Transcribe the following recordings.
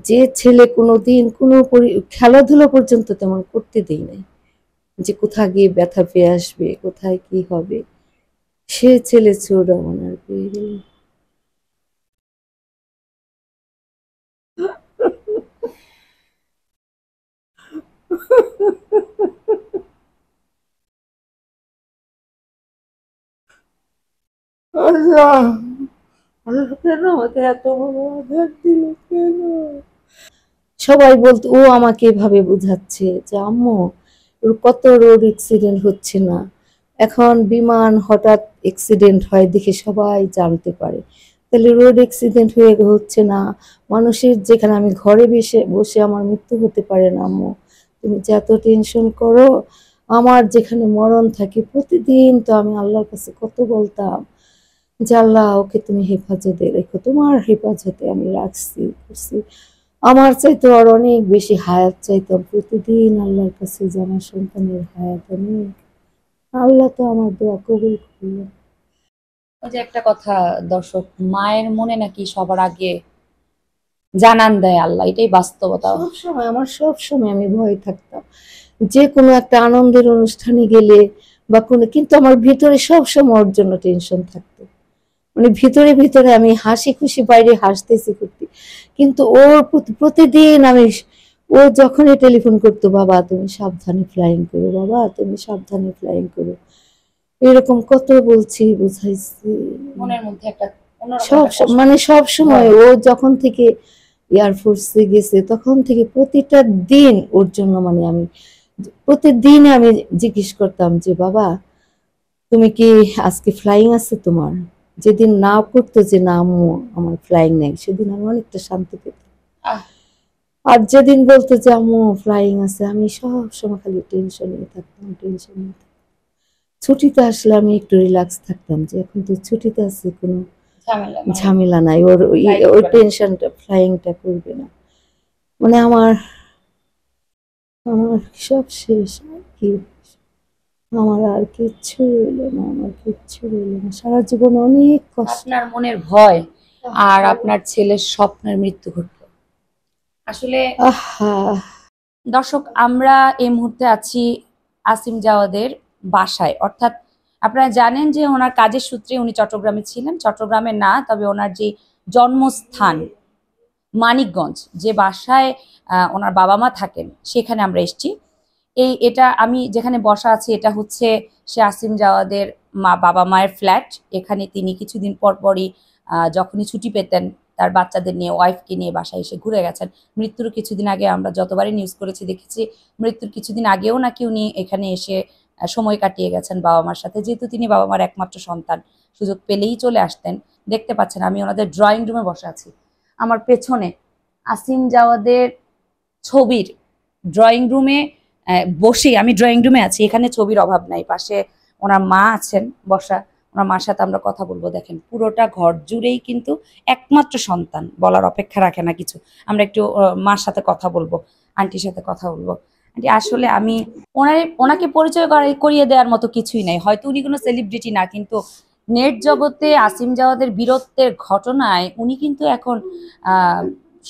যে ছেলে কোনোদিন কোনো খেলাধুলা পর্যন্ত তেমন করতে দেই নাই, যে কোথায় গিয়ে ব্যথা পেয়ে আসবে, কোথায় কি হবে, সে ছেলে চোরামানার পেয়ে গেল। আল্লাহ, আল্লাহ কেন আমাকে এত বড় আঘাত দিল কেন? সবাই বলতো, ও আমাকে এভাবে বুঝাচ্ছে যে আম্মু ওর কত রোড অ্যাক্সিডেন্ট হচ্ছে না, এখন বিমান হঠাৎ অ্যাক্সিডেন্ট হয় দেখে সবাই জানতে পারে, তাহলে রোড অ্যাক্সিডেন্ট হচ্ছে না, মানুষের যেখানে আমি ঘরে বসে বসে আমার মৃত্যু হতে পারে না আম্মু, তুমি যে এত টেনশন করো, আমার যেখানে মরণ থাকে প্রতিদিন তো আমি আল্লাহর কাছে কত বলতাম যে আল্লাহ ওকে তুমি হেফাজতে রেখো, তোমার হেফাজতে আমি রাখছি করছি, আমার চাইতে আর অনেক বেশি হায়াত চাইতাম প্রতিদিন আল্লাহর কাছে যে আমার সন্তানের হায়াত অনেক, আল্লাহ তো আমার দোয়া কবুল করলেন। ওই যে একটা কথা, দর্শক, মায়ের মনে নাকি সবার আগে জানান দেয় আল্লাহ, এটাই বাস্তবতা। সবসময় আমার, সবসময় আমি ভয় থাকতাম যে কোনো একটা আনন্দের অনুষ্ঠানে গেলে বা কোনো, কিন্তু আমার ভিতরে সবসময় ওর জন্য টেনশন থাকতো, মানে ভিতরে ভিতরে আমি হাসি খুশি বাইরে হাসতেছি করতে, কিন্তু ওর প্রতিদিন আমি, ও যখনই টেলিফোন করতো, বাবা তুমি সাবধানে ফ্লাইং করো, বাবা তুমি সাবধানে ফ্লাইং করো, এরকম কত বলছি বুঝাইছি। মনের মধ্যে একটা অন্যরকম সব একটা কষ্ট। মানে সব সময় ভয়। ও যখন থেকে এয়ারফোর্সে গেছে তখন থেকে প্রতিটা দিন ওর জন্য, মানে আমি প্রতিদিন আমি জিজ্ঞেস করতাম যে বাবা তুমি কি আজকে ফ্লাইং আছে তোমার, যেদিন না করতো যে না আম্মু আমার ফ্লাইং নেই, সেদিন আমি অনেকটা শান্তি পেতাম। আহ, আর যেদিন বলতো যে আম্মু ফ্লাইং আছে, আমি সব সময় খালি টেনশন নিয়ে থাকতাম, টেনশন নিয়ে থাকতাম। ছুটিতে আসলে আমি একটু রিল্যাক্স থাকতাম যে এখন তো ছুটিতে আছে, কোনো ঝামেলা মানে ঝামেলা নাই, ওর ফ্লাই ওই করবে না। টেনশনটা ফ্লাইংটা করবে না, মানে আমার আমার সব শেষ আর কি, আমার আর কিচ্ছু রইলো না, আমার কিচ্ছু রইলো না, সারা জীবন অনেক কষ্ট। আপনার মনের ভয় আর আপনার ছেলের স্বপ্নের মৃত্যু ঘটলো আসলে। আহা, দর্শক, আমরা এই মুহূর্তে আছি আসিম জাওয়াদের বাসায়, অর্থাৎ আপনারা জানেন যে ওনার কাজের সূত্রে উনি চট্টগ্রামে ছিলেন, চট্টগ্রামে না, তবে ওনার যে জন্মস্থান মানিকগঞ্জ, যে বাসায় ওনার বাবা মা থাকেন, সেখানে আমরা এসেছি। এটা আমি যেখানে বসা আছি, এটা হচ্ছে সে আসিম জাওয়াদের বাবা মায়ের ফ্ল্যাট। এখানে তিনি কিছুদিন পর পরই যখনই ছুটি পেতেন তার বাচ্চাদের নিয়ে, ওয়াইফকে নিয়ে বাসায় এসে ঘুরে গেছেন। মৃত্যুর কিছুদিন আগে আমরা যতবারই নিউজ করেছি দেখেছি, মৃত্যুর কিছুদিন আগেও নাকি উনি এখানে এসে সময় কাটিয়ে গেছেন বাবা মার সাথে, যেহেতু তিনি বাবা মার একমাত্র সন্তান, সুযোগ পেলেই চলে আসতেন। দেখতে পাচ্ছেন আমি ওনাদের ড্রয়িং রুমে বসে আছি, আমার পেছনে আসিম জাওয়াদের ছবির ড্রয়িং রুমে বসে, আমি ড্রয়িং রুমে আছি, এখানে ছবির অভাব নাই, পাশে ওনার মা আছেন বসা, ওনার মার সাথে আমরা কথা বলবো। দেখেন পুরোটা ঘর জুড়েই কিন্তু একমাত্র সন্তান, বলার অপেক্ষা রাখে না কিছু। আমরা একটু মার সাথে কথা বলবো, আন্টির সাথে কথা বলবো। আন্টি, আসলে আমি ওনাকে পরিচয় করিয়ে দেওয়ার মতো কিছুই নাই, হয়তো উনি কোনো সেলিব্রিটি না, কিন্তু নেট জগতে আসিম জাওয়াদের বীরত্বের ঘটনায় উনি কিন্তু এখন আহ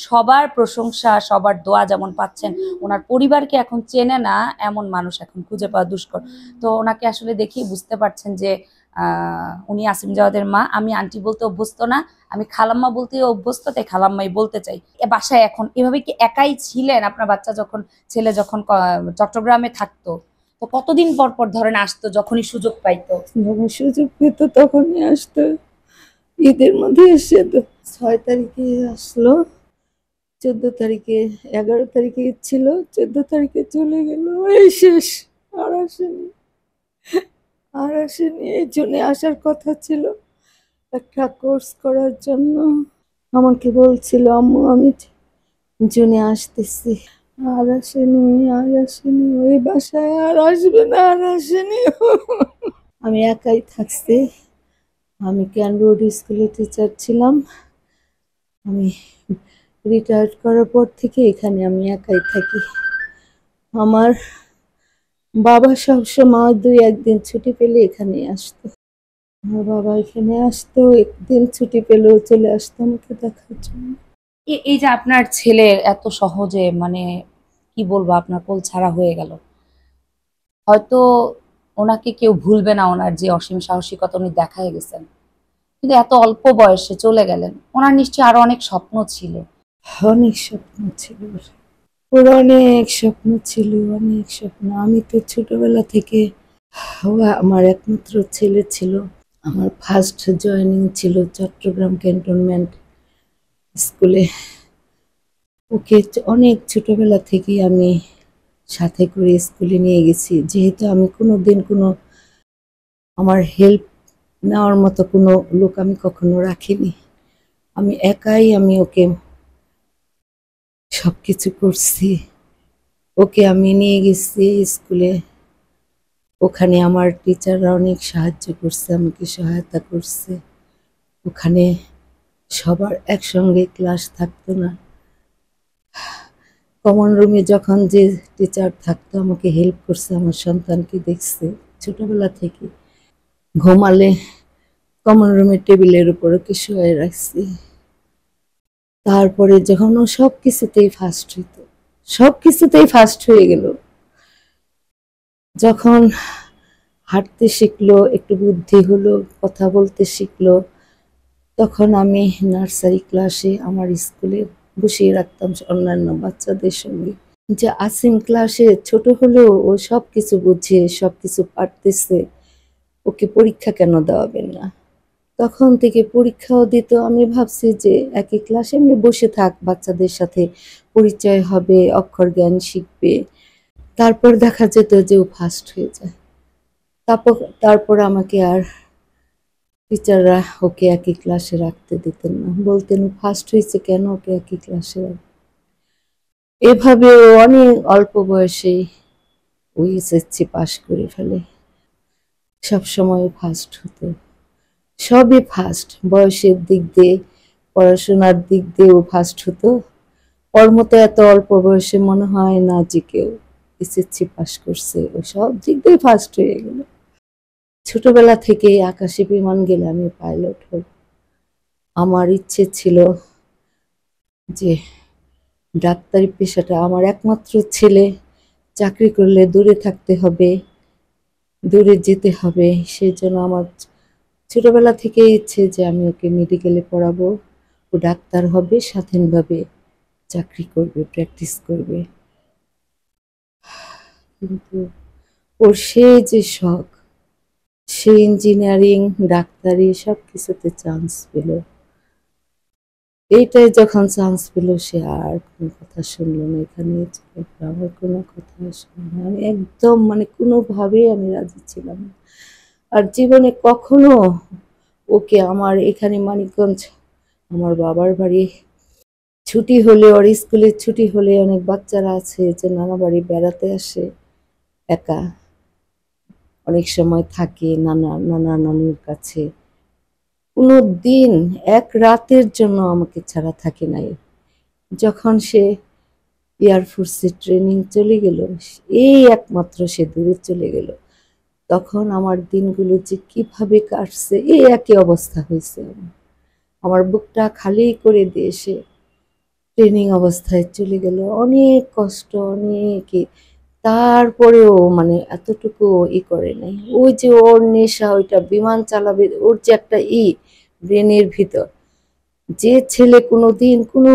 সবার প্রশংসা, সবার দোয়া যেমন পাচ্ছেন, ওনার পরিবারকে এখন চেনে না এমন মানুষ এখন খুঁজে পাওয়া দুষ্কর। তো ওনাকে আসলে দেখি বুঝতে পারছেন যে উনি আসিম জাওয়াদের মা। আমি আন্টি বলতে অভ্যস্ত না, আমি খালাম্মা বলতে অভ্যস্ত, তাই খালাম্মাই বলতে চাই। বাসায় এখন এভাবে কি একাই ছিলেন? আপনার বাচ্চা যখন, ছেলে যখন চট্টগ্রামে থাকতো, তো কতদিন পর পর ধরেন আসতো যখনই সুযোগ পাইতো? যখন সুযোগ পেত তখনই আসতো, ঈদের মধ্যে এসে তো 6 তারিখে আসলো, 14 তারিখে, 11 তারিখে ঈদ ছিল, 14 তারিখে চলে গেল, এই শেষ, আর আসেনি, আর আসেনি। এই জন্য আসার কথা ছিল একটা কোর্স করার জন্য, আমাকে বলছিল আম্মু আমি জুনে আসতেছি, আর আসেনি, আর আসেনি, ওই বাসায় আর আসবে না, আর আসেনি। আমি একাই থাকছি, আমি ক্যান রোড স্কুলে টিচার ছিলাম, আমি রিটায়ার্ড করার পর থেকে এখানে আমি একাই থাকি। আমার বাবা সবসময় 2-1 দিন ছুটি পেলে এখানে আসতো, আমার বাবা এখানে আসতো, একদিন ছুটি পেলেও চলে আসতো আমাকে দেখার জন্য। এই যে আপনার ছেলে এত সহজে মানে কি বলবো আপনার কোল ছাড়া হয়ে গেল, হয়তো ওনাকে কেউ ভুলবে না, ওনার যে অসীম সাহসিকতা উনি দেখায় গেছেন, কিন্তু এত অল্প বয়সে চলে গেলেন। ওনার নিশ্চয়ই আরো অনেক স্বপ্ন ছিল। অনেক স্বপ্ন ছিল ওর। ওর অনেক স্বপ্ন ছিল, অনেক স্বপ্ন। আমি তো ছোটবেলা থেকে, ও আমার একমাত্র ছেলে ছিল। আমার ফার্স্ট জয়েনিং ছিল চট্টগ্রাম ক্যান্টনমেন্ট স্কুলে। ওকে অনেক ছোটবেলা থেকেই আমি সাথে করে স্কুলে নিয়ে গেছি, যেহেতু আমি কোনোদিন কোনো আমার হেল্প নেওয়ার মতো কোনো লোক আমি কখনো রাখিনি। আমি একাই আমি ওকে সবকিছু করছি। ওকে আমি নিয়ে গেছি স্কুলে, ওখানে আমার টিচাররা অনেক সাহায্য করছে, আমাকে সহায়তা করছে। ওখানে সবার একসঙ্গে ক্লাস থাকতো না। কমন রুমে যখন যে টিচার থাকতো আমাকে হেল্প করছে, আমার সন্তানকে দেখছে ছোটবেলা থেকে। ঘুমালে কমন রুমের টেবিলের উপর ওকে শুয়ে রাখছি। তারপরে যখন ও সব কিছুতেই ফার্স্ট হইতো, সব কিছুতেই ফার্স্ট হয়ে গেল। যখন হাঁটতে শিখলো, একটু বুদ্ধি হলো, কথা বলতে শিখলো, তখন আমি নার্সারি ক্লাসে আমার স্কুলে বসিয়ে রাখতাম অন্যান্য বাচ্চাদের সঙ্গে। যে আসিম ক্লাসে ছোট হলেও ও সব কিছু বুঝে, সব কিছু পারতেছে, ওকে পরীক্ষা কেন দেওয়াবেন না। তখন থেকে পরীক্ষাও দিত। আমি ভাবছি যে একই ক্লাসে এমনি বসে থাক, বাচ্চাদের সাথে পরিচয় হবে, অক্ষর জ্ঞান শিখবে। তারপর দেখা যেত যে ও ফার্স্ট হয়ে যায়। তারপর তারপর আমাকে আর টিচাররা ওকে একই ক্লাসে রাখতে দিতেন না, বলতেন ফার্স্ট হয়েছে কেন ওকে একই ক্লাসে রাখবে। এভাবে ও অনেক অল্প বয়সেই ওই এসএসসি পাশ করে ফেলে। সবসময় ফার্স্ট হতো, সবই ফার্স্ট। বয়সের দিক দিয়ে, পড়াশোনার দিক দিয়েও ফার্স্ট হতো। ওর মতো এত অল্প বয়সে মনে হয় না যে কেউ এসএসসি পাশ করছে। ও সব দিক দিয়ে ফার্স্ট হয়ে গেল। ছোটবেলা থেকেই আকাশে বিমান গেলে আমি পাইলট হব। আমার ইচ্ছে ছিল যে ডাক্তারি পেশাটা, আমার একমাত্র ছেলে, চাকরি করলে দূরে থাকতে হবে, দূরে যেতে হবে। সেই জন্য আমার ছোটবেলা থেকেই ইচ্ছে যে আমি ওকে মেডিকেলে পড়াবো, ও ডাক্তার হবে, স্বাধীনভাবে চাকরি করবে, প্র্যাকটিস করবে। কিন্তু ওর সে যে শখ, সে ইঞ্জিনিয়ারিং, ডাক্তারি সব কিছুতে চান্স পেল। এইটাই যখন চান্স পেল, সে আর কোনো কথা শুনলো না, এখানে আমার কোনো কথা শুনলো না। আমি একদম মানে কোনোভাবেই আমি রাজি ছিলাম না। আর জীবনে কখনো ওকে আমার এখানে মানিকগঞ্জ, আমার বাবার বাড়ি, ছুটি হলে, ওর স্কুলের ছুটি হলে অনেক বাচ্চারা আছে যে নানা বাড়ি বেড়াতে আসে, একা অনেক সময় থাকে নানা নানা নানির কাছে। কোনো দিন এক রাতের জন্য আমাকে ছাড়া থাকে নাই। যখন সে এয়ারফোর্সে ট্রেনিং চলে গেল, এই একমাত্র সে দূরে চলে গেল, তখন আমার দিনগুলো যে কিভাবে কাটছে, এই একই অবস্থা হয়েছে। আমার বুকটা খালি করে দিয়ে সে ট্রেনিং অবস্থায় চলে গেল। অনেক কষ্ট, অনেক তারপরেও মানে এতটুকু করে নাই। ওই যে ওর নেশা, ওইটা বিমান চালাবে, ওর যে একটা ব্রেনের ভিতর, যে ছেলে কোনোদিন কোনো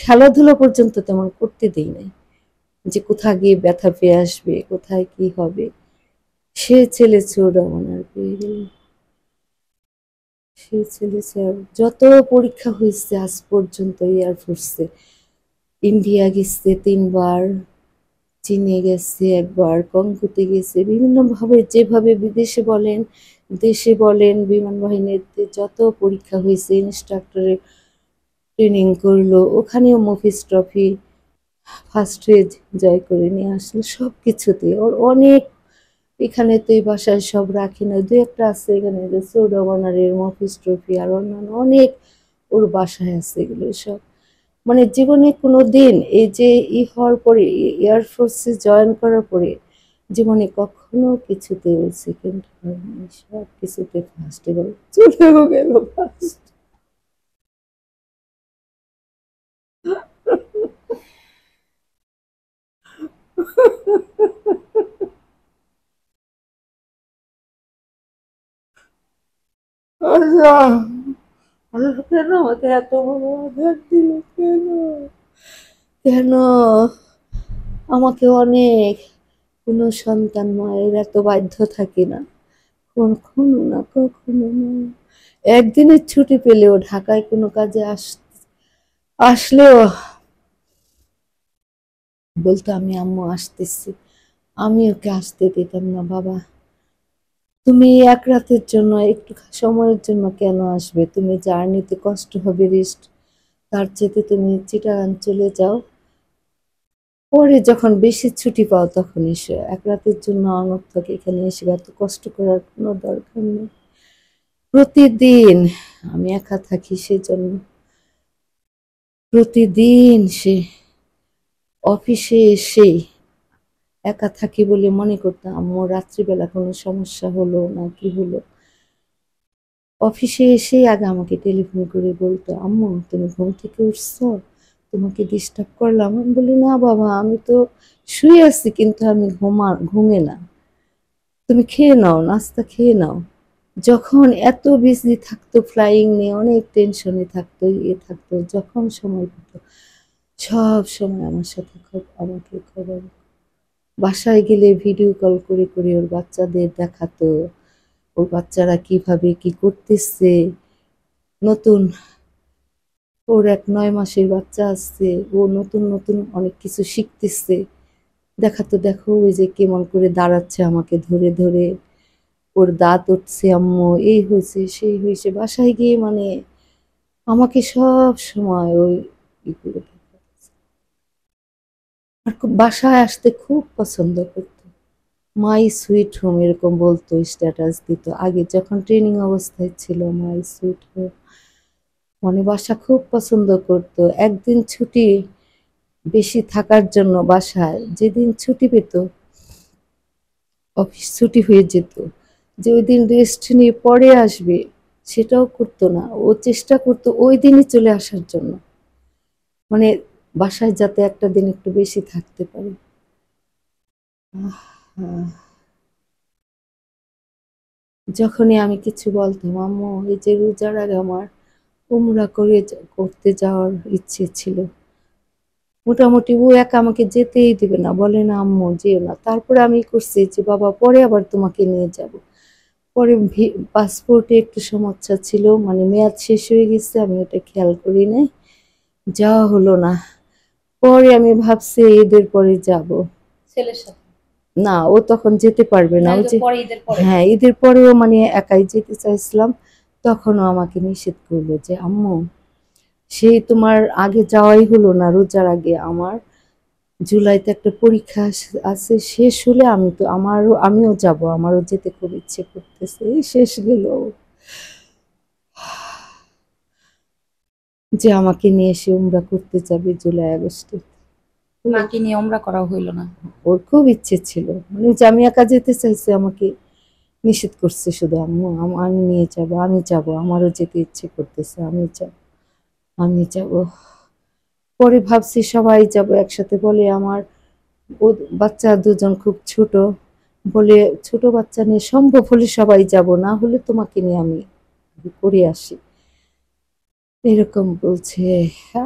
খেলাধুলা পর্যন্ত তেমন করতে দেই নাই, যে কোথায় গিয়ে ব্যথা পেয়ে আসবে, কোথায় কি হবে, সে ছেলে চোরামনার পেয়ে গেল। সে ছেলে স্যার যত পরীক্ষা হয়েছে আজ পর্যন্ত এয়ারফোর্সে, ইন্ডিয়া গেছে 3 বার, চীনে গেছে একবার, কঙ্গোতে গেছে, বিভিন্নভাবে যেভাবে বিদেশে বলেন, দেশে বলেন, বিমান বাহিনীতে যত পরীক্ষা হয়েছে, ইনস্ট্রাক্টরের ট্রেনিং করলো, ওখানেও মফিজ ট্রফি ফার্স্ট হয়ে জয় করে নিয়ে আসলো। সব কিছুতে ওর অনেক, এখানে তো এই বাসায় সব রাখি না, দু একটা আছে এখানে, সৌরবানারের মফিজ ট্রফি আর অন্যান্য অনেক ওর বাসায় আছে। এগুলো সব মানে জীবনে কোনো দিন এই যে হওয়ার পরে, এয়ারফোর্সে জয়েন করার পরে, জীবনে কখনো কিছুতে সেকেন্ড হয়নি, সব কিছুতে ফার্স্ট, এবং চলেও গেল ফার্স্ট। আল্লাহ, আল্লাহ কেন আমাকে এত বড় আঘাত দিল? কেন, কেন আমাকে অনেক, কোনো সন্তান মায়ের এত বাধ্য থাকে না, কখনো না, কখনো না। একদিনের ছুটি পেলেও ঢাকায় কোনো কাজে আসলেও বলতো আমি আম্মু আসতেছি, আমি ওকে আসতে দিতাম না। বাবা, তুমি এক রাতের জন্য, একটু সময়ের জন্য কেন আসবে? তুমি জার্নিতে কষ্ট হবে, রেস্ট, তার চেয়ে তুমি চিটাগাং চলে যাও, পরে যখন বেশি ছুটি পাও তখন এসো। এক রাতের জন্য অনর্থক এখানে এসে এত কষ্ট করার কোনো দরকার নেই। প্রতিদিন আমি একা থাকি, সেজন্য প্রতিদিন সে অফিসে এসে একা থাকি বলে মনে করতাম আম্মু রাত্রিবেলা কোনো সমস্যা হলো না কি হলো, অফিসে এসেই আগে আমাকে টেলিফোন করে বলতো, আম্মু তুমি ঘুম থেকে উঠছো, তোমাকে ডিস্টার্ব করলাম? আমি বলি, না বাবা, আমি তো শুয়ে আছি, কিন্তু আমি ঘুমে না, তুমি খেয়ে নাও, নাস্তা খেয়ে নাও। যখন এত বিজি থাকতো, ফ্লাইং নিয়ে অনেক টেনশনে থাকতো, থাকতো, যখন সময় পেত সব সময় আমার সাথে আমাকে খবর, বাসায় গেলে ভিডিও কল করে করে ওর বাচ্চাদের দেখাতো, ওর বাচ্চারা কিভাবে কি করতেছে। নতুন, ওর এক 9 মাসের বাচ্চা আসছে, ও নতুন নতুন অনেক কিছু শিখতেছে, দেখাতো, দেখো ওই যে কেমন করে দাঁড়াচ্ছে আমাকে ধরে ধরে, ওর দাঁত উঠছে আম্মু, এই হয়েছে সেই হয়েছে। বাসায় গিয়ে মানে আমাকে সব সময় ওই ইগুলো দেখাচ্ছে। আর বাসায় আসতে খুব পছন্দ করতো, মাই সুইট হোম এরকম বলতো, স্ট্যাটাস দিত আগে যখন ট্রেনিং অবস্থায় ছিল, মাই সুইট হোম, মানে বাসা খুব পছন্দ করতো। একদিন ছুটি বেশি থাকার জন্য বাসায়, যেদিন ছুটি পেত, অফিস ছুটি হয়ে যেত, যে ওই দিন রেস্ট নিয়ে পরে আসবে, সেটাও করতো না। ও চেষ্টা করতো ওই দিনই চলে আসার জন্য, মানে বাসায় যাতে একটা দিন একটু বেশি থাকতে পারে। আহ, আহ। যখনই আমি কিছু বলতাম, আম্মু এই যে রোজার আগে আমার উমরা করতে যাওয়ার ইচ্ছে ছিল, মোটামুটি ও একা আমাকে যেতেই দিবে না, বলে না আম্মু যেও না। তারপরে আমি করছি যে বাবা পরে আবার তোমাকে নিয়ে যাব। পরে পাসপোর্টে একটু সমস্যা ছিল, মানে মেয়াদ শেষ হয়ে গেছে, আমি ওটা খেয়াল করি নাই, যাওয়া হলো না। পরে আমি ভাবছি ঈদের পরে যাব। ছেলের সাথে? না, ও তখন যেতে পারবে না, না, ওই ওই যে যে, পরে, ঈদের পরে। হ্যাঁ ঈদের পরেও মানে একাই যেতে চাইছিলাম। তখনও আমাকে নিষেধ করলো যে আম্মু সেই তোমার আগে যাওয়াই হলো না, রোজার আগে আমার জুলাইতে একটা পরীক্ষা আছে, শেষ হলে আমি তো আমিও যাব, আমারও যেতে খুব ইচ্ছে করতেছে। এই শেষ গেল যে আমাকে নিয়ে এসে উমরা করতে যাবে জুলাই আগস্টে। মাকে নিয়ে ওমরা করা হইলো না? ওর খুব ইচ্ছে ছিল, মানে যে আমি একা যেতে চাইছে, আমাকে নিষেধ করছে শুধু, আম্মু আমি নিয়ে যাব, আমি যাব, আমারও যেতে ইচ্ছে করতেছে, আমি যাব, আমি যাব। পরে ভাবছি সবাই যাব একসাথে, বলে আমার ও বাচ্চা দুজন খুব ছোট, বলে ছোট বাচ্চা নিয়ে সম্ভব হলে সবাই যাব, না হলে তোমাকে নিয়ে আমি করে আসি, এরকম বলছে।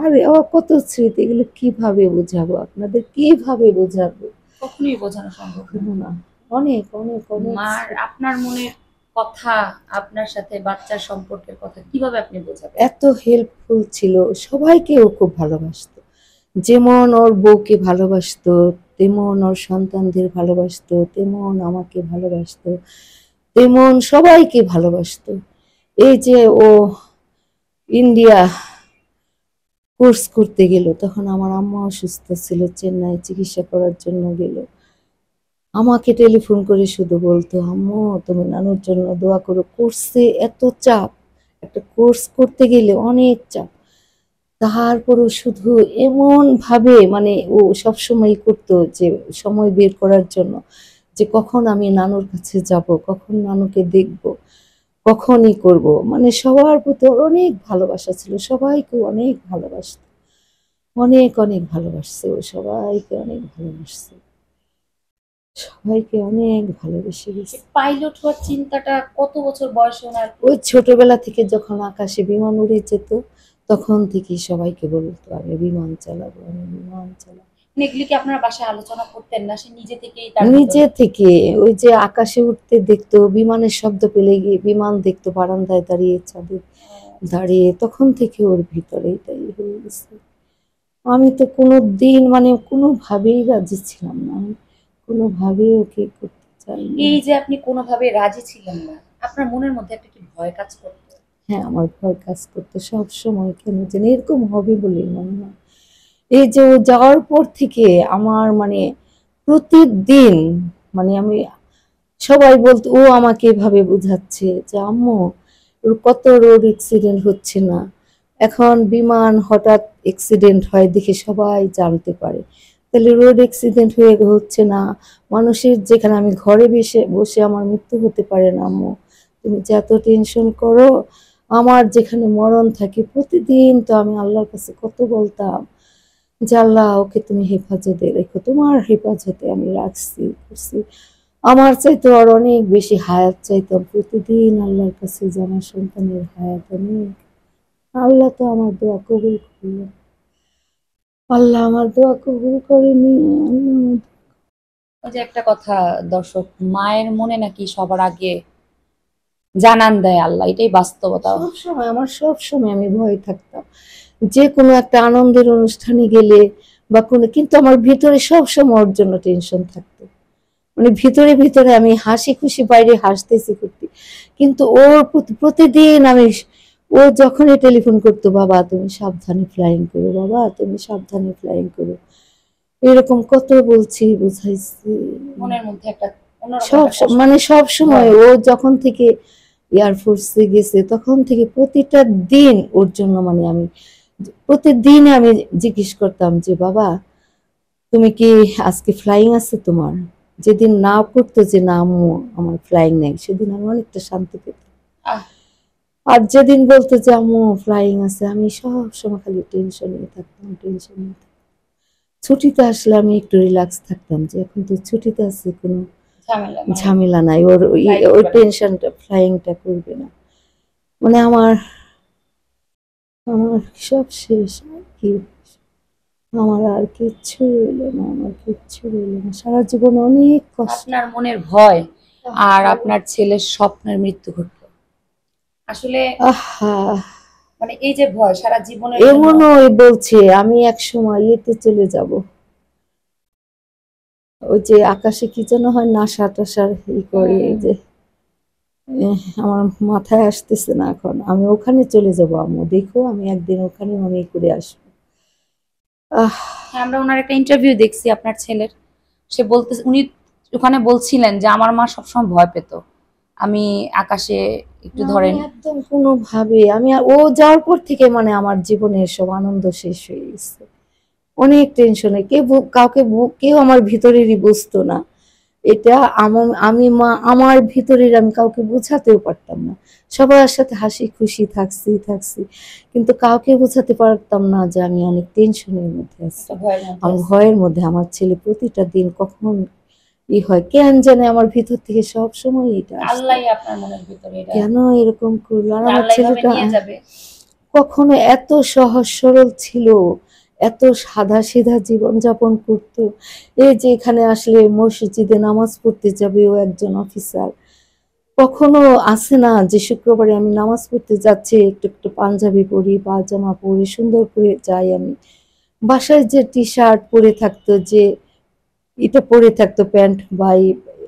আরে ও কত স্মৃতি, এগুলো কিভাবে বোঝাবো আপনাদের, কিভাবে বোঝাবো? কখনোই বোঝানো সম্ভব না। না, অনেক অনেক অনেক মার আপনার মনের কথা, আপনার সাথে বাচ্চার সম্পর্কের কথা কিভাবে আপনি বোঝাবেন? এত হেল্পফুল ছিল, সবাইকে ও খুব ভালোবাসতো, যেমন ওর বউকে ভালোবাসতো, তেমন ওর সন্তানদের ভালোবাসতো, তেমন আমাকে ভালোবাসতো, তেমন সবাইকে ভালোবাসতো। এই যে ও ইন্ডিয়া কোর্স করতে গেল, তখন আমার আম্মা অসুস্থ ছিল, চেন্নাই চিকিৎসা করার জন্য গেল, আমাকে টেলিফোন করে শুধু বলতো, আম্মু তুমি নানুর জন্য দোয়া করো। কোর্সে এত চাপ, একটা কোর্স করতে গেলে অনেক চাপ, তারপরও শুধু এমন ভাবে মানে ও সবসময় করতো যে সময় বের করার জন্য, যে কখন আমি নানুর কাছে যাব, কখন নানুকে দেখব, কখনই করব, মানে সবার প্রতি ওর অনেক ভালোবাসা ছিল, সবাইকে অনেক ভালোবাসতো, অনেক অনেক ভালোবাসছে ও, সবাইকে অনেক ভালোবাসছে। সবাইকে অনেক ভালোবেসে গেছে। পাইলট হওয়ার চিন্তাটা কত বছর বয়সে ওনার? ওই ছোটবেলা থেকে যখন আকাশে বিমান উড়ে যেত তখন থেকেই সবাইকে বলতো আমি বিমান চালাবো, আমি বিমান চালাবো। মানে এগুলি কি আপনারা বাসায় আলোচনা করতেন না, সে নিজে থেকেই তার নিজে ভিতরে? থেকে ওই যে আকাশে উঠতে দেখতো, বিমানের শব্দ পেলে গিয়ে বিমান দেখতো বারান্দায় দাঁড়িয়ে, ছাদে দাঁড়িয়ে, তখন থেকে ওর ভিতরে এটাই হয়ে গেছে। আমি তো কোনো দিন মানে কোনোভাবেই রাজি ছিলাম না, আমি কোনোভাবেই ওকে করতে চাইনি। এই যে আপনি কোনোভাবে রাজি ছিলেন না, আপনার মনের মধ্যে একটা কি ভয় কাজ করতো? হ্যাঁ, আমার ভয় কাজ করতো সব সময়, কেন জানি এরকম হবে বলেই মনে হয়। এই যে ও যাওয়ার পর থেকে আমার মানে প্রতিদিন মানে আমি, সবাই বলতো, ও আমাকে এভাবে বোঝাচ্ছে যে আম্মু ওর কত রোড অ্যাক্সিডেন্ট হচ্ছে না, এখন বিমান হঠাৎ অ্যাক্সিডেন্ট হয় দেখে সবাই জানতে পারে, তাহলে রোড অ্যাক্সিডেন্ট হচ্ছে না মানুষের, যেখানে আমি ঘরে বসে বসে আমার মৃত্যু হতে পারে না আম্মু, তুমি যে এত টেনশন করো, আমার যেখানে মরণ থাকে প্রতিদিন তো আমি আল্লাহর কাছে কত বলতাম যে আল্লাহ ওকে তুমি হেফাজতে রেখো, তোমার হেফাজতে আমি রাখছি করছি, আমার চাইতে আর অনেক বেশি হায়াত চাইতাম প্রতিদিন আল্লাহর কাছে যে আমার সন্তানের হায়াত অনেক। আল্লাহ তো আমার দোয়া কবুল করলো, আল্লাহ আমার দোয়া কবুল করেনি। ওই যে একটা কথা, দর্শক, মায়ের মনে নাকি সবার আগে জানান দেয় আল্লাহ, এটাই বাস্তবতা। সব সময় আমার, সব সময় আমি ভয় থাকতাম যে কোনো একটা আনন্দের অনুষ্ঠানে গেলে বা কোনো, কিন্তু আমার ভিতরে সব সময় ওর জন্য টেনশন থাকতো, মানে ভিতরে ভিতরে আমি হাসি খুশি বাইরে হাসতেছি করতে, কিন্তু ওর প্রতিদিন আমি, ও যখনই টেলিফোন করতো, বাবা তুমি সাবধানে ফ্লাইং করো, বাবা তুমি সাবধানে ফ্লাইং করো, এরকম কত বলছি বুঝাইছি। মনের মধ্যে একটা অন্যরকম সব একটা কষ্ট। মানে সব সময় ও যখন থেকে এয়ারফোর্সে গেছে তখন থেকে প্রতিটা দিন ওর জন্য মানে আমি প্রতিদিন আমি জিজ্ঞেস করতাম যে বাবা তুমি কি আজকে ফ্লাইং আছে তোমার, যেদিন না করতো যে না আম্মু আমার ফ্লাইং নেই, সেদিন আমি অনেকটা শান্তি পেতাম। আহ, আর যেদিন বলতো যে আম্মু ফ্লাইং আছে, আমি সব সময় খালি টেনশন নিয়ে থাকতাম, টেনশন নিয়ে থাকতাম। ছুটিতে আসলে আমি একটু রিল্যাক্স থাকতাম যে এখন তো ছুটিতে আছে, কোনো ঝামেলা নাই। ঝামেলা নাই, ওর Flight ওই করে। টেনশনটা ফ্লাইংটা করবে না, মানে আমার আমার সব শেষ আর কি, আমার আর কিচ্ছু রইলো না, আমার কিচ্ছু রইলো না, সারা জীবন অনেক কষ্ট। আপনার মনের ভয় আর আপনার ছেলের স্বপ্নের মৃত্যু ঘটলো আসলে, আহা, মানে এই যে ভয় সারা জীবনের জন্য। এমনও ওই বলছে আমি এক সময় ইয়েতে চলে যাব, ওই যে আকাশে কি যেন হয় নাসা টাসার ই করে, এই যে আমার মাথায় আসতেছে না এখন, আমি ওখানে চলে যাব আম্মু, দেখো আমি একদিন ওখানে আমি করে আসবো। আহ, হ্যাঁ, আমরা ওনার একটা ইন্টারভিউ দেখছি আপনার ছেলের, সে বলতে, উনি ওখানে বলছিলেন যে আমার মা সবসময় ভয় পেত আমি আকাশে একটু না, আমি ধরেন। একদম কোনোভাবে আমি ও যাওয়ার পর থেকে মানে আমার জীবনের সব আনন্দ শেষ হয়ে গেছে, অনেক টেনশনে, কেউ কাউকে কেউ আমার ভিতরেরই বুঝতো না, এটা আমি মা আমার ভিতরের আমি কাউকে বোঝাতেও পারতাম না, সবার সাথে হাসি খুশি থাকছি থাকছি, কিন্তু কাউকে বোঝাতে পারতাম না যে আমি অনেক টেনশনের মধ্যে আছি, একটা ভয়ের মধ্যে আমি আছে। ভয়ের মধ্যে, আমার ছেলে প্রতিটা দিন কখন ই হয় কেন জানে আমার ভিতর থেকে সব সময় এটা আসতো, আল্লাহই আপনার মনের ভিতরে এটা, কেন এরকম করলো, আর আমার আল্লাহ এভাবে ছেলেটা নিয়ে যাবে। কখনো এত সহজ সরল ছিল, এত সাদা সিধা জীবন যাপন করতো, এই যে এখানে আসলে মসজিদে নামাজ পড়তে যাবে, ও একজন অফিসার, কখনো আসে না যে শুক্রবারে আমি নামাজ পড়তে যাচ্ছি একটু একটু পাঞ্জাবি পরি পাজামা পরি সুন্দর করে যাই, আমি বাসায় যে টি শার্ট পরে থাকতো, যে এটা পরে থাকতো প্যান্ট বা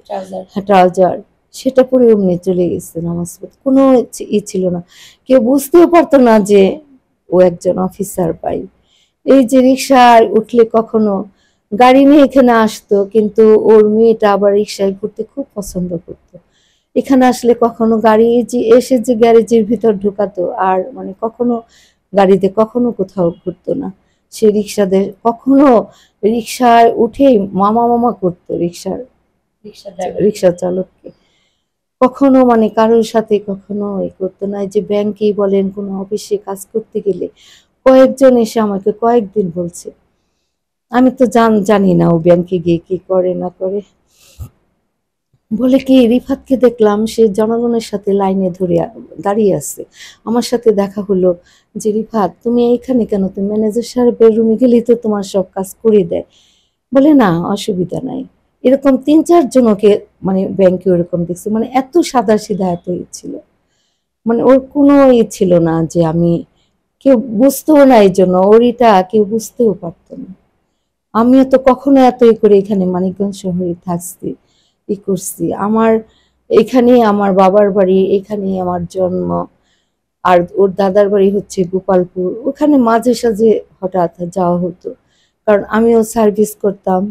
ট্রাউজার। ট্রাউজার, সেটা পরে অমনি চলে গেছে নামাজ পড়তে, কোনো ই ছিল না, কেউ বুঝতেও পারতো না যে ও একজন অফিসার পাই। এই যে রিক্সায় উঠলে কখনো গাড়ি নিয়ে এখানে আসতো, কিন্তু ওর মেয়েটা আবার রিক্সায় ঘুরতে খুব পছন্দ করতো, এখানে আসলে কখনো গাড়ি যে এসে যে গ্যারেজের ভিতর ঢুকাতো, আর মানে কখনো গাড়িতে কখনো কোথাও ঘুরতো না, সে রিক্সাদের কখনো রিক্সায় উঠেই মামা মামা করতো রিক্সা ড্রাইভার। রিক্সা চালককে, কখনো মানে কারোর সাথে কখনো এ করতো না। এই যে ব্যাংকেই বলেন কোনো অফিসে কাজ করতে গেলে কয়েকজন এসে আমাকে কয়েকদিন বলছে আমি তো জানি না ও ব্যাংকে গিয়ে কি করে না করে। বলে কি, রিফাতকে দেখলাম সে জনগণের সাথে লাইনে ধরে দাঁড়িয়ে আছে। আমার সাথে দেখা হলো, যে রিফাত তুমি এইখানে কেন, তুমি ম্যানেজার সাহেবের রুমে গেলেই তো তোমার সব কাজ করে দেয়। বলে না, অসুবিধা নাই। এরকম ৩-৪ জনকে মানে ব্যাংকে ওরকম দেখছি, মানে এত সাদা সিধা, এত ছিল, মানে ওর কোনো ছিল না যে আমি, কেউ বুঝতেও না, এই জন্য ওর এটা কেউ বুঝতেও পারতো না। আমিও তো কখনো এত করে এখানে মানিকগঞ্জ শহরে থাকছি, করছি। আমার এখানেই আমার বাবার বাড়ি, এখানেই আমার জন্ম। আর ওর দাদার বাড়ি হচ্ছে গোপালপুর, ওখানে মাঝে সাঝে হঠাৎ যাওয়া হতো, কারণ আমিও সার্ভিস করতাম।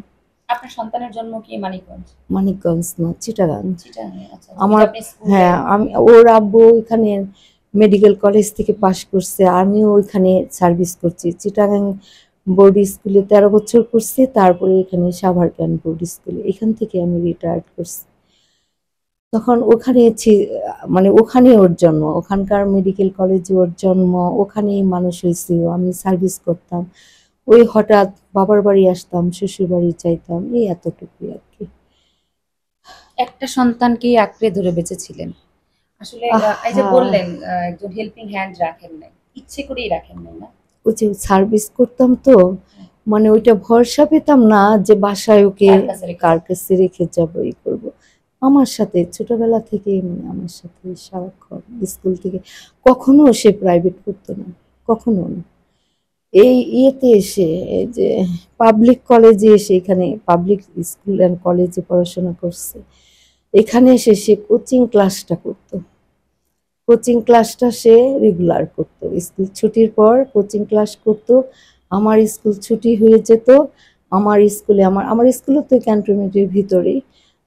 আপনার সন্তানের জন্ম কি মানিকগঞ্জ? মানিকগঞ্জ না, চিটাগাং। চিটাগাংয়ে? আচ্ছা, আমার, হ্যাঁ, আমি, ওর আব্বু এখানে মেডিকেল কলেজ থেকে পাশ করছে, আমিও ওইখানে সার্ভিস করছি। চিটাগাং বোর্ড স্কুলে 13 বছর করছি, তারপরে এখানে সাভার ক্যান বোর্ড স্কুলে, এখান থেকে আমি রিটায়ার্ড করছি। তখন ওখানে মানে ওখানে ওর জন্ম, ওখানকার মেডিকেল কলেজে ওর জন্ম, ওখানেই মানুষ হয়েছে। আমি সার্ভিস করতাম, ওই হঠাৎ বাবার বাড়ি আসতাম, শ্বশুর বাড়ি যাইতাম, এই এতটুকুই আর কি। একটা সন্তানকেই আঁকড়ে ধরে বেঁচেছিলেন। আসলে এই যে আহা, বললেন একজন হেল্পিং হ্যান্ড রাখেন নাই, ইচ্ছে করেই রাখেন নাই না? ওই যে সার্ভিস করতাম তো, মানে ওইটা ভরসা পেতাম না যে বাসায় ওকে কার কাছে রেখে কার কাছে রেখে যাবো, এই করবো। আমার সাথে ছোটবেলা থেকে, মানে আমার সাথে সারাক্ষণ, স্কুল থেকে কখনো সে প্রাইভেট করতো না, কখনো না। এই ইয়েতে এসে, এই যে পাবলিক কলেজে এসে, এখানে পাবলিক স্কুল অ্যান্ড কলেজে পড়াশোনা করছে, এখানে এসে সে কোচিং ক্লাসটা করতো। কোচিং ক্লাসটা সে রেগুলার করতো, স্কুল ছুটির পর কোচিং ক্লাস করতো। আমার স্কুল ছুটি হয়ে যেত, আমার স্কুলে, আমার স্কুলও তো ক্যান্টনমেন্টের ভিতরেই,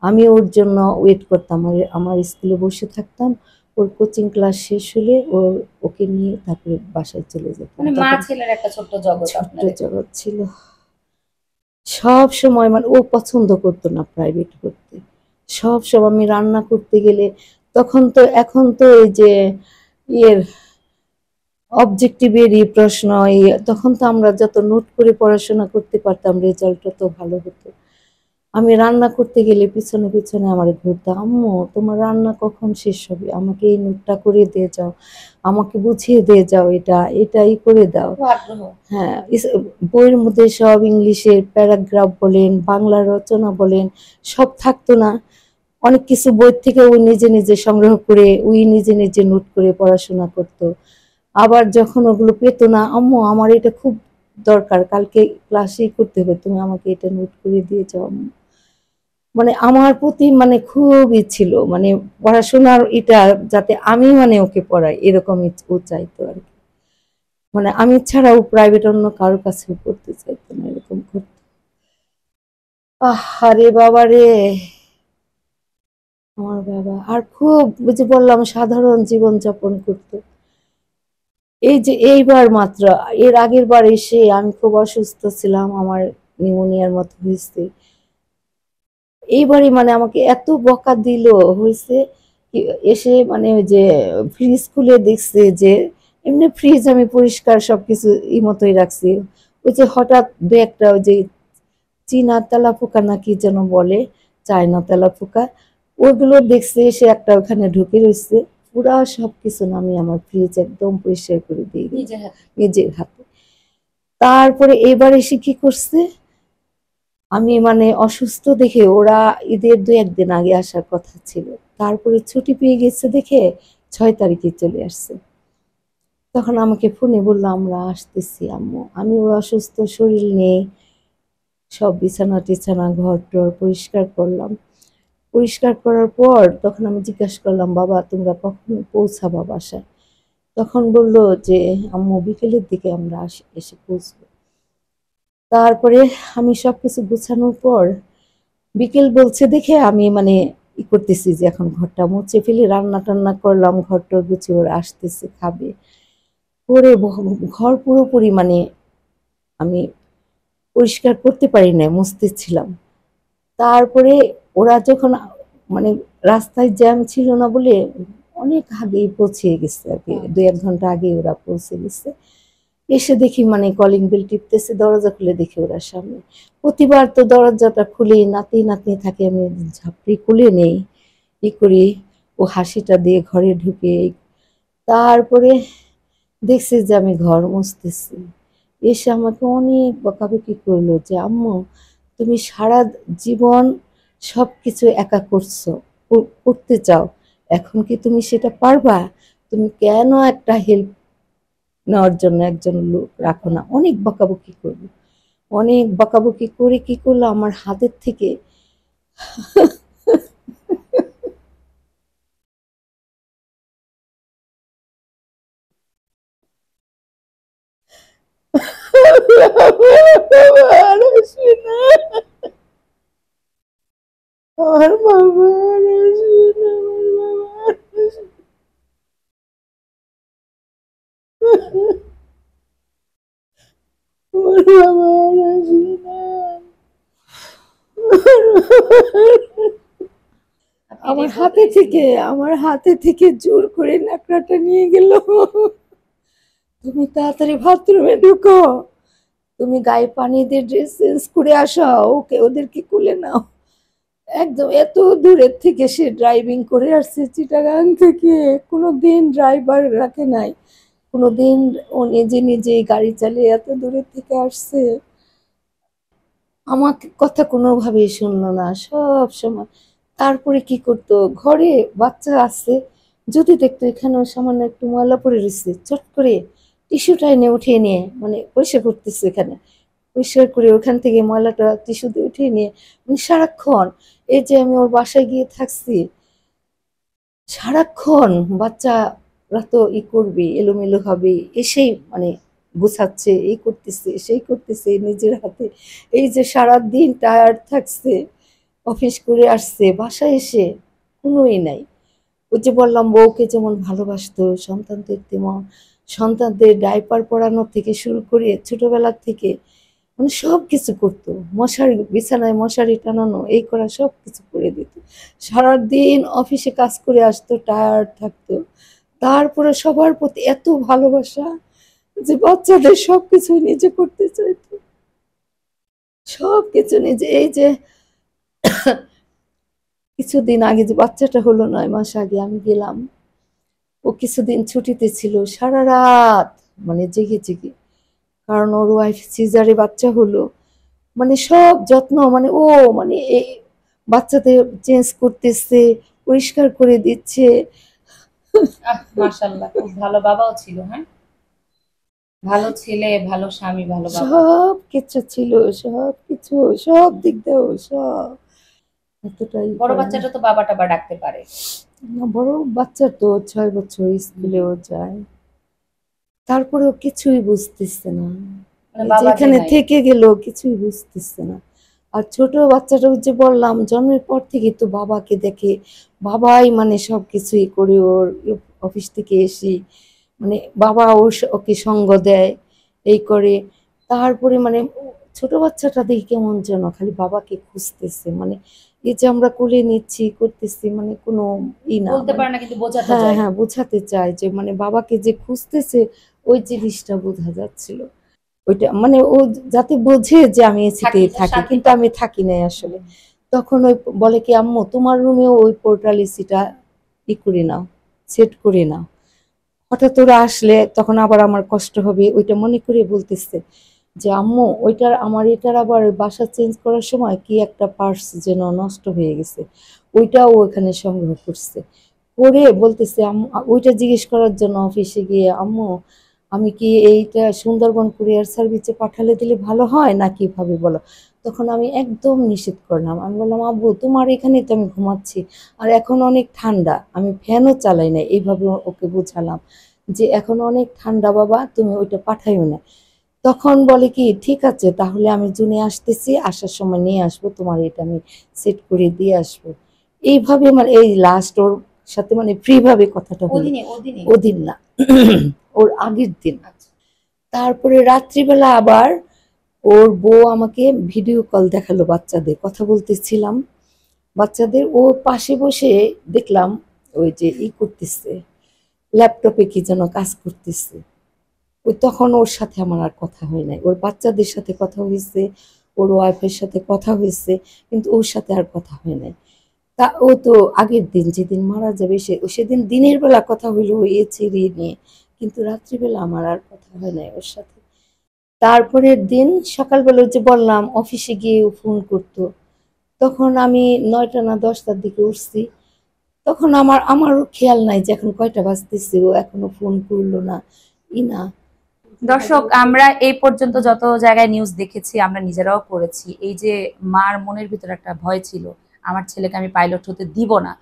আমি ওর জন্য ওয়েট করতাম, আমার স্কুলে বসে থাকতাম। ওর কোচিং ক্লাস শেষ হলে ওকে নিয়ে তারপরে বাসায় চলে যেতাম। মানে মা তখন ছেলের একটা ছোট্ট জগৎ ছোট্ট আপনাদের। জগৎ ছিল সব সময়। মানে ও পছন্দ করতো না প্রাইভেট করতে, সব সময় আমি রান্না করতে গেলে, তখন তো, এখন তো এই যে ইয়ের অবজেক্টিভেরই প্রশ্ন, তখন তো আমরা যত নোট করে পড়াশোনা করতে পারতাম, রেজাল্টটা তো ভালো হতো। আমি রান্না করতে গেলে পিছনে পিছনে আমার ঘুরতো, আম্মু তোমার রান্না কখন শেষ হবে, আমাকে এই নোটটা করে দিয়ে যাও, আমাকে বুঝিয়ে দিয়ে যাও, এটাই করে দাও। খুব আগ্রহ। হ্যাঁ, বইয়ের মধ্যে সব ইংলিশের প্যারাগ্রাফ বলেন, বাংলা রচনা বলেন, সব থাকতো না। অনেক কিছু বই থেকে ওই নিজে নিজে সংগ্রহ করে, ওই নিজে নিজে নোট করে পড়াশোনা করতো। আবার যখন ওগুলো পেতো না, আম্মু আমার এটা খুব দরকার, কালকে ক্লাসেই করতে হবে, তুমি আমাকে এটা নোট করে দিয়ে যাও আম্মু। মানে আমার প্রতি মানে খুবই ছিল, মানে পড়াশোনার এটা যাতে আমি মানে ওকে পড়াই, এরকম ও চাইতো আর কি। মানে আমি ছাড়াও প্রাইভেট অন্য কারোর কাছে পড়তে চাইতো না, এরকম করতো। আরে বাবা রে, আমার বাবা। আর খুব, ওই যে বললাম, সাধারণ জীবন যাপন করতো। এই যে এইবার মাত্র, এর আগের বার এসে আমি খুব অসুস্থ ছিলাম, আমার নিউমোনিয়ার মতো হয়েছে। এইবারই মানে আমাকে এত বকা দিল, হয়েছে কি, এসে মানে ওই যে ফ্রিজ খুলে দেখছে যে, এমনি ফ্রিজ আমি পরিষ্কার সবকিছু মতোই রাখছি, ওই যে হঠাৎ দু একটা ওই যে চীনা তেলাপোকা না কি যেন বলে, চায়না তেলাপোকা, ওইগুলো দেখছে, এসে একটা ওখানে ঢুকে রয়েছে, পুরা সবকিছু নামিয়ে আমার ফ্রিজ একদম পরিষ্কার করে দিয়ে গেল নিজের হাতে? নিজের হাতে। তারপরে এবার এসে কি করছে, আমি মানে অসুস্থ দেখে, ওরা ঈদের 2-1 দিন আগে আসার কথা ছিল, তারপরে ছুটি পেয়ে গেছে দেখে 6 তারিখে চলে আসছে। তখন আমাকে ফোনে বললো আমরা আসতেছি আম্মু। আমি অসুস্থ, শরীর নেই, সব বিছানা টিছানা ঘর টর পরিষ্কার করলাম। পরিষ্কার করার পর তখন আমি জিজ্ঞাসা করলাম, বাবা তোমরা কখন পৌঁছাবা বাসায়? তখন বলল যে আম্মু বিকেলের দিকে আমরা এসে পৌঁছবো। তারপরে আমি সবকিছু গুছানোর পর, বিকেল বলছে দেখে আমি মানে করতেছি যে এখন ঘরটা মুছে ফেলি, রান্না টান্না করলাম, ঘরটা গুছিয়ে ওরা আসতেছে খাবে, করে ঘর পুরোপুরি মানে আমি পরিষ্কার করতে পারি না, মুছতেছিলাম। তারপরে ওরা যখন মানে রাস্তায় জ্যাম ছিল না বলে অনেক আগেই পৌঁছে গেছে আর কি, 2-1 ঘন্টা আগে ওরা পৌঁছে গেছে। এসে দেখি মানে কলিং বেল টিপতেছে, দরজা খুলে দেখি ওরা সামনে। প্রতিবার তো দরজাটা খুলি, নাতি নাতনি থাকে, আমি ঝাঁপড়ি খুলে নেই, ই করি, ও হাসিটা দিয়ে ঘরে ঢুকে। তারপরে দেখছি যে আমি ঘর মুছতেছি, এসে আমাকে অনেক বকাবকি করলো যে আম্মু তুমি সারা জীবন সব কিছু একা করছো, করতে চাও, এখন কি তুমি সেটা পারবা? তুমি কেন একটা হেল্প নেওয়ার জন্য একজন লোক রাখো না? অনেক বকাবকি করলো। অনেক বকাবকি করে কি করলো, আমার হাতের থেকে আর আসবে না, আমার বাবা আর আসবে না, আমার বাবা আর আসবে না, আমার বাবা আর আসবে না। আপনি আমার এটাই হাতে থেকে, বলতেছিলেন। আমার হাতে থেকে জোর করে ন্যাকড়াটা নিয়ে গেল। তুমি তাড়াতাড়ি বাথরুমে ঢুকো, তুমি গায়ে পানি দিয়ে ড্রেস চেঞ্জ করে আসো, ওকে ওদেরকে কুলে নাও। একদম এত দূরের থেকে সে ড্রাইভিং করে আসছে চিটাগাং থেকে, কোনোদিন ড্রাইভার রাখে নাই, কোনোদিন ও নিজে নিজেই গাড়ি চালিয়ে এত দূরের থেকে আসছে। আমাকে কথা কোনোভাবেই শুনলো না সব সময়। তারপরে কি করতো, ঘরে বাচ্চা আছে, যদি দেখতো এখানেও সামান্য একটু ময়লা পড়ে রয়েছে, চট করে টিস্যুটা এনে উঠিয়ে নিয়ে মানে পরিষ্কার করতেছে, এখানে পরিষ্কার করে ওখান থেকে ময়লাটা টিস্যু দিয়ে উঠিয়ে নিয়ে, মানে সারাক্ষণ। এই যে আমি ওর বাসায় গিয়ে থাকছি, সারাক্ষণ বাচ্চারা তো ই করবে, এলোমেলো হবে, এসেই মানে গুছাচ্ছে, এই করতেছে সেই করতেছে নিজের হাতে। এই যে সারাদিন টায়ার্ড থাকছে, অফিস করে আসছে, বাসায় এসে কোনোই নাই। ওই যে বললাম বউকে যেমন ভালোবাসতো, সন্তানদের তেমন, সন্তানদের ডাইপার পরানো থেকে শুরু করে ছোটবেলা থেকে মানে সব কিছু করতো, মশারি বিছানায় মশারি টানানো এই করা সব কিছু করে দিত। সারাদিন অফিসে কাজ করে আসতো, টায়ার্ড থাকতো, তারপরে সবার প্রতি এত ভালোবাসা যে বাচ্চাদের সব কিছু নিজে করতে চাইতো, সব কিছু নিজে। এই যে কিছুদিন আগে যে বাচ্চাটা হলো, 9 মাস আগে আমি গেলাম, ও কিছুদিন ছুটিতে ছিল, সারা রাত মানে জেগে জেগে, কারণ ওর ওয়াইফ সিজারে বাচ্চা হলো, মানে সব যত্ন, মানে ও মানে এই বাচ্চাদের চেঞ্জ করতেছে, পরিষ্কার করে দিচ্ছে, মাশাআল্লাহ, খুব ভালো বাবাও ছিল। হ্যাঁ, ভালো ছেলে, ভালো স্বামী, ভালো বাবা। সব কিছু ছিল, সব কিছু, সব দিক দিয়েও সব, এতটাই বড় করে না। বাচ্চাটা তো বাবা টাবা ডাকতে পারে। না, বড় বাচ্চা তো 6 বছর, স্কুলেও যায়, তারপরেও কিছুই বুঝতেছে না, মানে এই যে বাবা যে এখানে নাই। থেকে গেল কিছুই বুঝতেছে না। আর ছোট বাচ্চাটা যে বললাম জন্মের পর থেকে তো বাবাকে দেখে, বাবাই মানে সব কিছুই করে, ওর অফিস থেকে এসে মানে বাবা ওকে সঙ্গ দেয়, এই করে। তারপরে মানে ছোট বাচ্চাটা দেখে কেমন যেন খালি বাবাকে খুঁজতেছে, মানে এই যে আমরা কোলে নিচ্ছি করতেছি মানে কোনো ই না বলতে মানে। পারে না কিন্তু বোঝাতে হ্যাঁ যায়। হ্যাঁ, বোঝাতে চায় যে মানে বাবাকে যে খুঁজতেছে, ওই জিনিসটা বোঝা যাচ্ছিল। ওইটা মানে ও যাতে বোঝে যে আমি থাকি, এসিতেই তার থাকি, শান্তি কিন্তু পাবে। আমি থাকি নাই আসলে। হুম। তখন ওই বলে কি আম্মু তোমার রুমেও ওই পোর্টাল এসিটা ই করে নাও, সেট করে নাও। হঠাৎ ওরা আসলে তখন আবার আমার কষ্ট হবে, ওইটা মনে করে বলতেছে যে আম্মু ওইটার আমার এটার আবার বাসা চেঞ্জ করার সময় কি একটা পার্টস যেন নষ্ট হয়ে গেছে, ওইটাও ওখানে সংগ্রহ করছে, করে বলতেছে আম্মু, ওইটা জিজ্ঞেস করার জন্য অফিসে গিয়ে আম্মু আমি কি এইটা সুন্দরবন কুরিয়ার সার্ভিসে পাঠালে দিলে ভালো হয় না কিভাবে বলো? তখন আমি একদম নিষেধ করলাম, আমি বললাম আব্বু তোমার এখানেই তো আমি ঘুমাচ্ছি, আর এখন অনেক ঠান্ডা, আমি ফ্যানও চালাই না, এইভাবে ওকে বোঝালাম যে এখন অনেক ঠান্ডা বাবা, তুমি ওইটা পাঠাইও না। তখন বলে কি ঠিক আছে তাহলে আমি জুনে আসতেছি, আসার সময় নিয়ে আসবো, তোমার এটা আমি সেট করে দিয়ে আসবো। এইভাবে মানে এই লাস্ট ওর সাথে মানে ফ্রি ভাবে কথাটা হলো। ওদিনে ওদিনে। ওদিন না, ওর আগের দিন। আচ্ছা। তারপরে রাত্রিবেলা আবার ওর বউ আমাকে ভিডিও কল দেখালো, বাচ্চাদের কথা বলতেছিলাম, বাচ্চাদের ও পাশে বসে দেখলাম ওই যে ই করতেছে, ল্যাপটপে কি যেন কাজ করতেছে। ওই তখন ওর সাথে আমার আর কথা হয় নাই, ওর বাচ্চাদের সাথে কথা হয়েছে, ওর ওয়াইফের সাথে কথা হয়েছে, কিন্তু ওর সাথে আর কথা হয় নাই। তা ও তো আগের দিন যেদিন মারা যাবে সেদিন দিনের বেলা কথা হইলো এ ছেড়ে নিয়ে, কিন্তু রাত্রিবেলা আমার আর কথা হয় নাই ওর সাথে। তারপরের দিন সকালবেলা যে বললাম অফিসে গিয়ে ও ফোন করতো, তখন আমি 9টা না 10টার দিকে উঠছি। তখন আমারও খেয়াল নাই যে এখন কয়টা বাজতেছে, ও এখনো ফোন করলো না না। দর্শক, আমরা এই পর্যন্ত যত জায়গায় নিউজ দেখেছি, আমরা নিজেরাও করেছি, এই যে মার মনের ভিতরে একটা ভয় ছিল, আমার ছেলেকে আমি পাইলট হতে দিব না,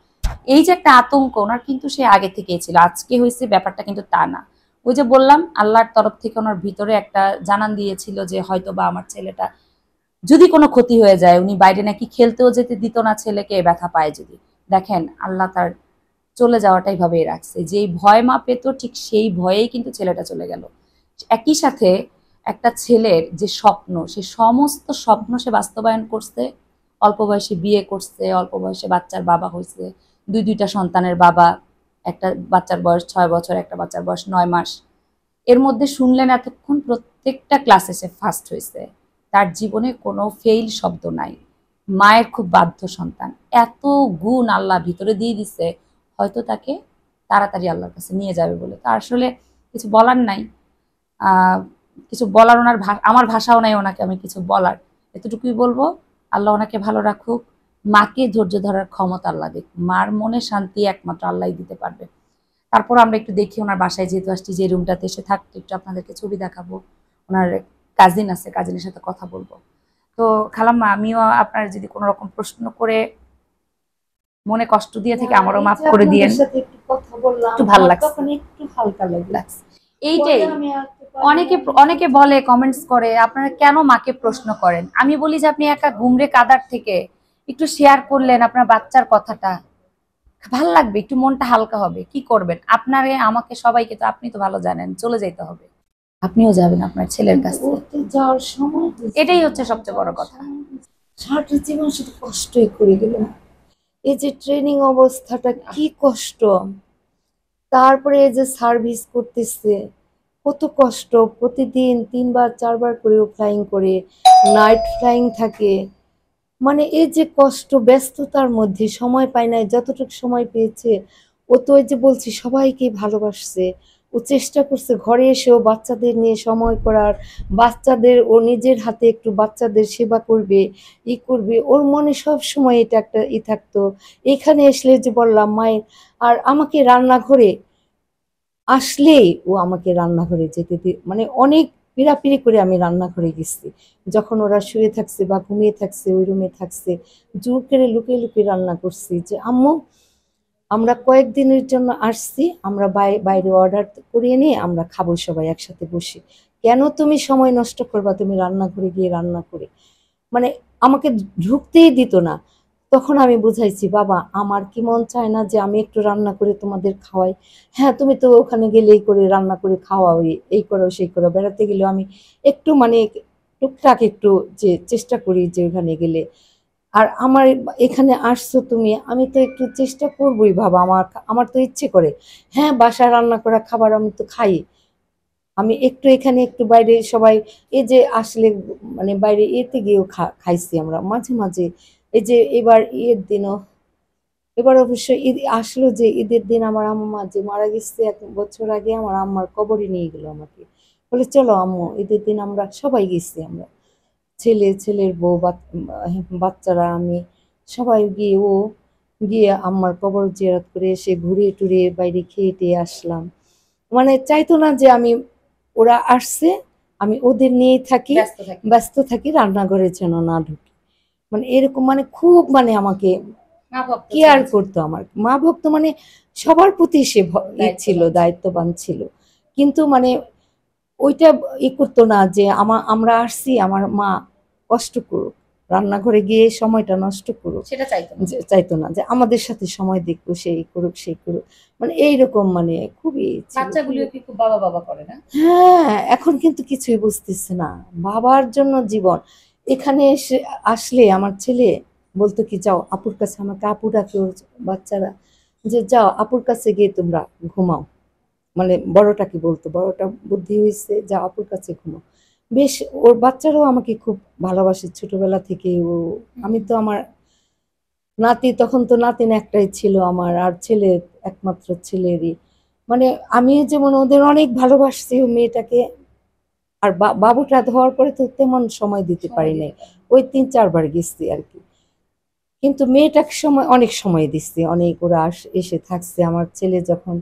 এই যে একটা আতঙ্ক ওনার, কিন্তু সে আগে থেকেই ছিল। আজকে হয়েছে ব্যাপারটা কিন্তু তা না। ওই যে বললাম, আল্লাহর তরফ থেকে ওনার ভিতরে একটা জানান দিয়েছিল যে হয়তো বা আমার ছেলেটা যদি কোনো ক্ষতি হয়ে যায়, উনি বাইরে নাকি খেলতেও যেতে দিত না ছেলেকে, ব্যথা পায় যদি। দেখেন, আল্লাহ তার চলে যাওয়াটাই ভাবেই রাখছে, যেই ভয় মা পেত ঠিক সেই ভয়েই কিন্তু ছেলেটা চলে গেল। একই সাথে একটা ছেলের যে স্বপ্ন, সে সমস্ত স্বপ্ন সে বাস্তবায়ন করছে। অল্প বয়সে বিয়ে করছে, অল্প বয়সে বাচ্চার বাবা হয়েছে, দুইটা সন্তানের বাবা। একটা বাচ্চার বয়স 6 বছর, একটা বাচ্চার বয়স 9 মাস। এর মধ্যে শুনলেন এতক্ষণ প্রত্যেকটা ক্লাসে সে ফার্স্ট হয়েছে, তার জীবনে কোনো ফেইল শব্দ নাই। মায়ের খুব বাধ্য সন্তান, এত গুণ আল্লাহ ভিতরে দিয়ে দিছে, হয়তো তাকে তাড়াতাড়ি আল্লাহর কাছে নিয়ে যাবে বলে। তার আসলে কিছু বলার নাই। কিছু বলার ওনার আমার ভাষাও নাই ওনাকে আমি কিছু বলার। এতটুকুই বলবো, আল্লাহ ওনাকে ভালো রাখুক, মাকে ধৈর্য ধরার ক্ষমতা আল্লাহ দিক। মার মনে শান্তি একমাত্র আল্লাহই দিতে পারবে। তারপর আমরা একটু দেখি ওনার বাসায় যেহেতু আসছি, যে রুমটাতে এসে থাকতো, একটু আপনাদেরকে ছবি দেখাবো। ওনার কাজিন আছে, কাজিনের সাথে কথা বলবো। তো খালাম্মা, আমিও আপনার যদি কোনো রকম প্রশ্ন করে মনে কষ্ট দিয়ে থেকে আমারও মাফ করে দিয়েন। একটু কথা বললাম, একটু ভালো লাগছে, তখন একটু হালকা লাগছে। এইটাই। অনেকে অনেকে বলে, কমেন্টস করে, আপনারা কেন মাকে প্রশ্ন করেন? আমি বলি যে আপনি একা ঘুমরে কাদার থেকে একটু শেয়ার করলেন আপনার বাচ্চার কথাটা, ভাল লাগবে, একটু মনটা হালকা হবে। কি করবেন? আপনারে আমাকে সবাইকে তো আপনি তো ভালো জানেন, চলে যেতে হবে, আপনিও যাবেন আপনার ছেলের কাছে। যাওয়ার সময় এটাই হচ্ছে সবচেয়ে বড় কথা। সারাটা জীবন শুধু কষ্টই করে গেল। এই যে ট্রেনিং অবস্থাটা কি কষ্ট, তারপরে এই যে সার্ভিস করতেছে কত কষ্ট, প্রতিদিন 3বার 4বার করেও ফ্লাইং করে, নাইট ফ্লাইং থাকে। মানে এই যে কষ্ট, ব্যস্ততার মধ্যে সময় পায় নাই, যতটুকু সময় পেয়েছে ও তো ওই যে বলছি সবাইকে ভালোবাসছে। ও চেষ্টা করছে ঘরে এসেও বাচ্চাদের নিয়ে সময় করার, বাচ্চাদের ও নিজের হাতে একটু বাচ্চাদের সেবা করবে, করবে, ওর মনে সব সময় এটা একটা থাকতো। এখানে আসলে যে বললাম মায়ের, আর আমাকে রান্নাঘরে আসলেই ও আমাকে রান্নাঘরে যেতে মানে অনেক পীড়াপিড়ি করে আমি রান্নাঘরে গেছি, যখন ওরা শুয়ে থাকছে বা ঘুমিয়ে থাকছে ওই রুমে থাকছে, জোর করে লুকিয়ে লুকিয়ে রান্না করছি যে আম্মু আমরা কয়েকদিনের জন্য আসছি, আমরা বাইরে অর্ডার করিয়ে নিয়ে আমরা খাবো সবাই একসাথে বসে, কেন তুমি সময় নষ্ট করবা, তুমি রান্নাঘরে গিয়ে রান্না করে। মানে আমাকে ঢুকতেই দিত না। তখন আমি বুঝাইছি বাবা আমার কি মন চায় না যে আমি একটু রান্না করে তোমাদের খাওয়াই? হ্যাঁ তুমি তো ওখানে গেলেই করে রান্না করে খাওয়াও, এই করো সেই করো, বেড়াতে গেলেও আমি একটু মানে টুকটাক একটু যে চেষ্টা করি যে ওখানে গেলে। আর আমার এখানে আসছো তুমি, আমি তো একটু চেষ্টা করবোই বাবা, আমার আমার তো ইচ্ছে করে। হ্যাঁ বাসায় রান্না করা খাবার আমি তো খাই, আমি একটু এখানে একটু বাইরে সবাই এই যে আসলে মানে বাইরে এতে গিয়েও খাইছি আমরা মাঝে মাঝে। এই যে এবার ঈদের দিনও, এবার অবশ্য ঈদ আসলো যে ঈদের দিন আমার আম্মা যে মারা গেছে 1 বছর আগে, আমার আম্মার কবরে নিয়ে গেল আমাকে, বলে চলো আম্মু ঈদের দিন আমরা সবাই গেছি, আমরা ছেলের বউ বাচ্চারা আমি সবাই গিয়ে গিয়ে আম্মার কবর জিয়ারত করে এসে ঘুরে টুরে বাইরে খেয়ে টেয়ে আসলাম। মানে চাইতো না যে আমি, ওরা আসছে আমি ওদের নিয়েই থাকি, ব্যস্ত থাকি, রান্নাঘরে যেন না ঢুকি। মানে এরকম মানে খুব মানে আমাকে কেয়ার করতো, আমার মা ভক্ত মানে সবার প্রতি সে ছিল, দায়িত্ববান ছিল। কিন্তু মানে ওইটা করতো না যে আমরা আসছি আমার মা কষ্ট করুক, রান্নাঘরে গিয়ে সময়টা নষ্ট করুক, সেটা চাইতো না। চাইতো না যে আমাদের সাথে সময় দেখবো, সেই করুক সেই করুক, মানে এইরকম মানে খুবই বাচ্চাগুলিও কি খুব বাবা বাবা করে না? হ্যাঁ এখন কিন্তু কিছুই বুঝতেছে না, বাবার জন্য জীবন। এখানে এসে আসলে আমার ছেলে বলতো কি যাও আপুর কাছে, আমাকে আপু ডাকে ওর বাচ্চারা, যে যাও আপুর কাছে গিয়ে তোমরা ঘুমাও, মানে বড়টাকে বলতো, বড়টা বুদ্ধি হয়েছে যা আপুর কাছে ঘুমো। বেশ, ওর বাচ্চারাও আমাকে খুব ভালোবাসে ছোটবেলা থেকে। ও, আমি তো আমার নাতি, তখন তো নাতিন একটাই ছিল আমার, আর ছেলে একমাত্র ছেলেরই। মানে আমি যেমন ওদের অনেক ভালোবাসছি ওই মেয়েটাকে, আর বাবুটা হওয়ার পরে তো তেমন সময় দিতে পারি নাই, ওই 3-4 বার গেছি আর কি। কিন্তু মেয়েটাকে সময় অনেক সময় দিচ্ছি, অনেক ওরা এসে থাকছে। আমার ছেলে যখন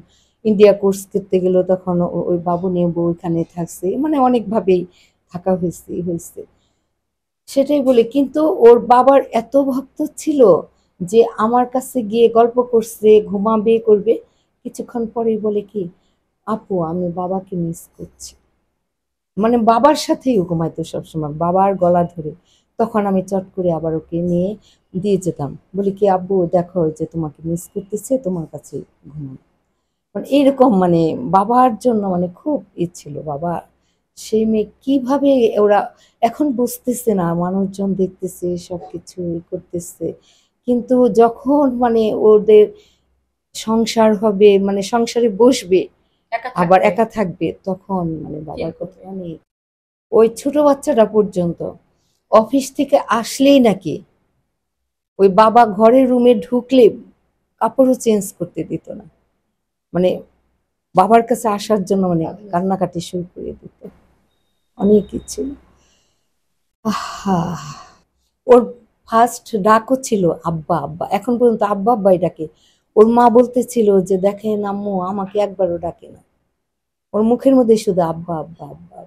ইন্ডিয়া কোর্স করতে গেল তখন ওই বাবু নিয়ে বউ ওইখানে থাকছে, মানে অনেকভাবেই থাকা হয়েছে। সেটাই বলি, কিন্তু ওর বাবার এত ভক্ত ছিল যে আমার কাছে গিয়ে গল্প করছে, ঘুমাবে করবে, কিছুক্ষণ পরেই বলে কি, আপু আমি বাবাকে মিস করছি। মানে বাবার সাথেই ও ঘুমাইতো সবসময়, বাবার গলা ধরে। তখন আমি চট করে আবার ওকে নিয়ে দিয়ে যেতাম, বলি কি আব্বু দেখো ওই যে তোমাকে মিস করতেছে, তোমার কাছে ঘুমাও। মানে এইরকম, মানে বাবার জন্য মানে খুব ছিল বাবা। সেই মেয়ে কিভাবে ওরা এখন বুঝতেছে না, মানুষজন দেখতেছে সবকিছু করতেছে, কিন্তু যখন মানে ওদের সংসার হবে, মানে সংসারে বসবে, আবার একা থাকবে, তখন মানে বাবার কথা অনেক। ওই ছোট বাচ্চাটা পর্যন্ত অফিস থেকে আসলেই নাকি ওই বাবা ঘরের রুমে ঢুকলে কাপড়ও চেঞ্জ করতে দিত না, মানে বাবার কাছে আসার জন্য মানে কান্নাকাটি শুরু করে দিত। অনেক ছিল। আহা, ওর ফার্স্ট ডাকও ছিল আব্বা আব্বা, এখন পর্যন্ত আব্বা আব্বাই ডাকে। ওর মা বলতেছিল যে দেখেন আম্মু আমাকে একবারও ডাকে না, ওর মুখের মধ্যে শুধু আব্বা আব্বা আব্বা।